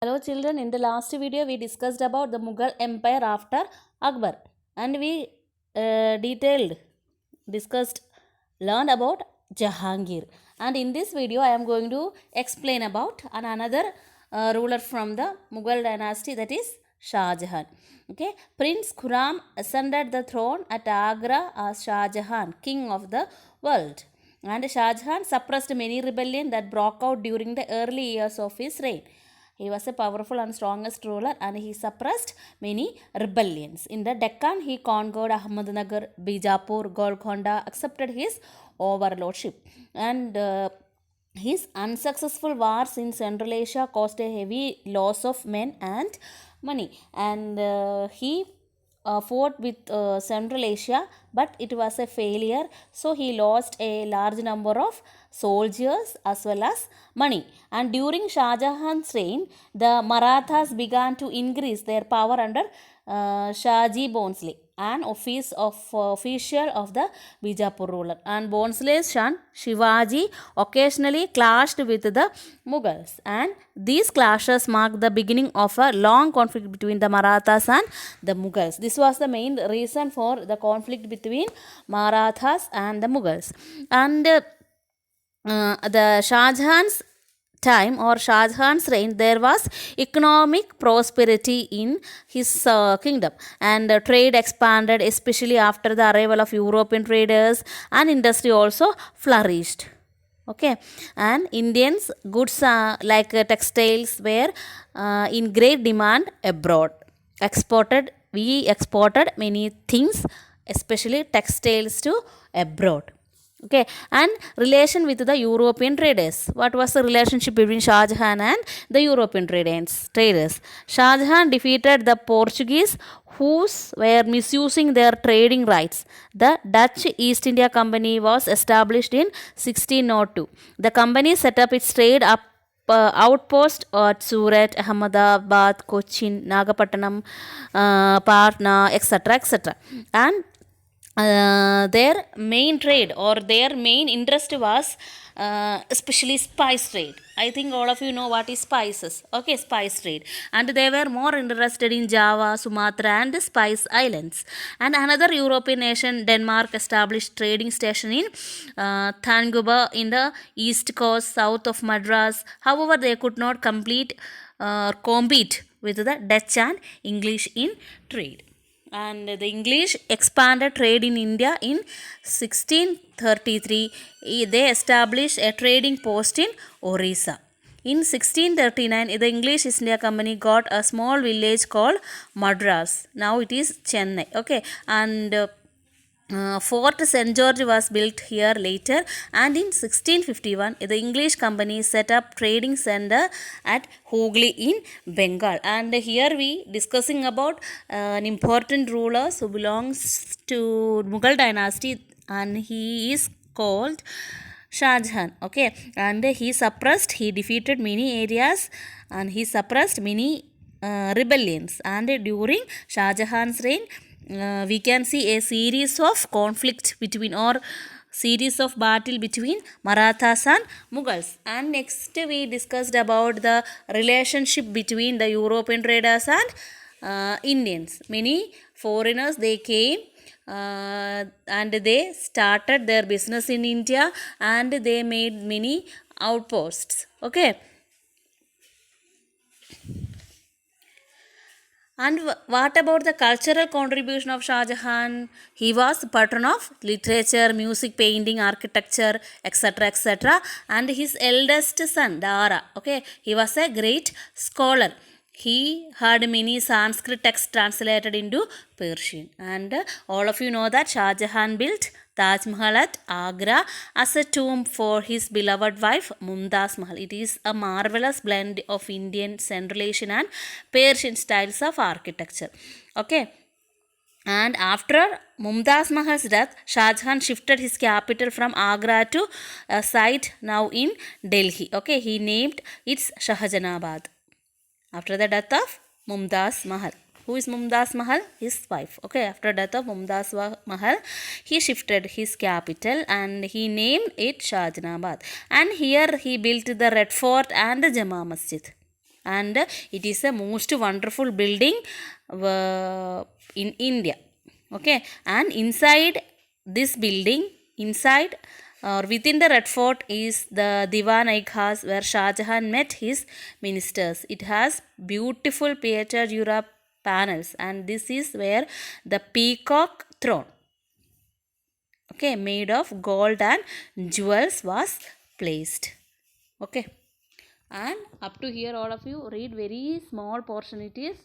Hello children, in the last video we discussed about the Mughal Empire after Akbar, and we learned about Jahangir, and in this video I am going to explain about another ruler from the Mughal dynasty, that is Shah Jahan. Okay, Prince Khurram ascended the throne at Agra as Shah Jahan, king of the world, and Shah Jahan suppressed many rebellions that broke out during the early years of his reign. He was a powerful and strongest ruler, and he suppressed many rebellions. In the Deccan, he conquered Ahmednagar, Bijapur, Golconda, accepted his overlordship. And his unsuccessful wars in Central Asia caused a heavy loss of men and money. And he fought with Central Asia, but it was a failure. So he lost a large number of soldiers as well as money. And during Shah Jahan's reign, the Marathas began to increase their power under Shahji Bhonsle, an official of the Bijapur ruler. And Bhonsle's son Shivaji occasionally clashed with the Mughals, and these clashes marked the beginning of a long conflict between the Marathas and the Mughals. This was the main reason for the conflict between Marathas and the Mughals. And the Shah Jahan's time or Shah Jahan's reign, there was economic prosperity in his kingdom, and trade expanded, especially after the arrival of European traders, and industry also flourished. Okay, and Indians goods like textiles were in great demand abroad. We exported many things, especially textiles, to abroad. Okay, and relation with the European traders. What was the relationship between Shah Jahan and the European traders? Shah Jahan defeated the Portuguese, who were misusing their trading rights. The Dutch East India Company was established in 1602. The company set up its trade outpost at Surat, Ahmedabad, Cochin, Nagapattinam, Patna, etc. And their main trade or their main interest was especially spice trade. I think all of you know what is spices. Okay, spice trade. And they were more interested in Java, Sumatra and the Spice Islands. And another European nation, Denmark, established trading station in Thanguba in the east coast south of Madras. However, they could not compete with the Dutch and English in trade. And the English expanded trade in India in 1633. They established a trading post in Orissa. In 1639, the English East India Company got a small village called Madras. Now it is Chennai. Okay, and Fort St. George was built here later, and in 1651 the English company set up trading center at Hooghly in Bengal. And here we discussing about an important ruler who belongs to Mughal dynasty, and he is called Shah Jahan. Okay, and he defeated many areas, and he suppressed many rebellions. And during Shah Jahan's reign, we can see a series of conflict between or series of battle between Marathas and Mughals. And next we discussed about the relationship between the European traders and Indians. Many foreigners, they came and they started their business in India, and they made many outposts. Okay. And what about the cultural contribution of Shah Jahan? He was the patron of literature, music, painting, architecture, etc. And his eldest son, Dara, okay, he was a great scholar. He had many Sanskrit texts translated into Persian. And all of you know that Shah Jahan built Taj Mahal at Agra as a tomb for his beloved wife Mumtaz Mahal. It is a marvelous blend of Indian, Central Asian and Persian styles of architecture. Okay. And after Mumtaz Mahal's death, Shah Jahan shifted his capital from Agra to a site now in Delhi. Okay, he named it Shahjahanabad after the death of Mumtaz Mahal. Who is Mumtaz Mahal? His wife. Okay, after death of Mumtaz Mahal, he shifted his capital and he named it Shahjahanabad. And here he built the Red Fort and the Jama Masjid. and it is a most wonderful building in India. Okay, and inside this building, inside or within the Red Fort is the Diwan I Khas where Shah Jahan met his ministers. It has beautiful Pietra Dura panels, and this is where the peacock throne, okay, made of gold and jewels was placed. Okay, and up to here all of you read very small portion it is.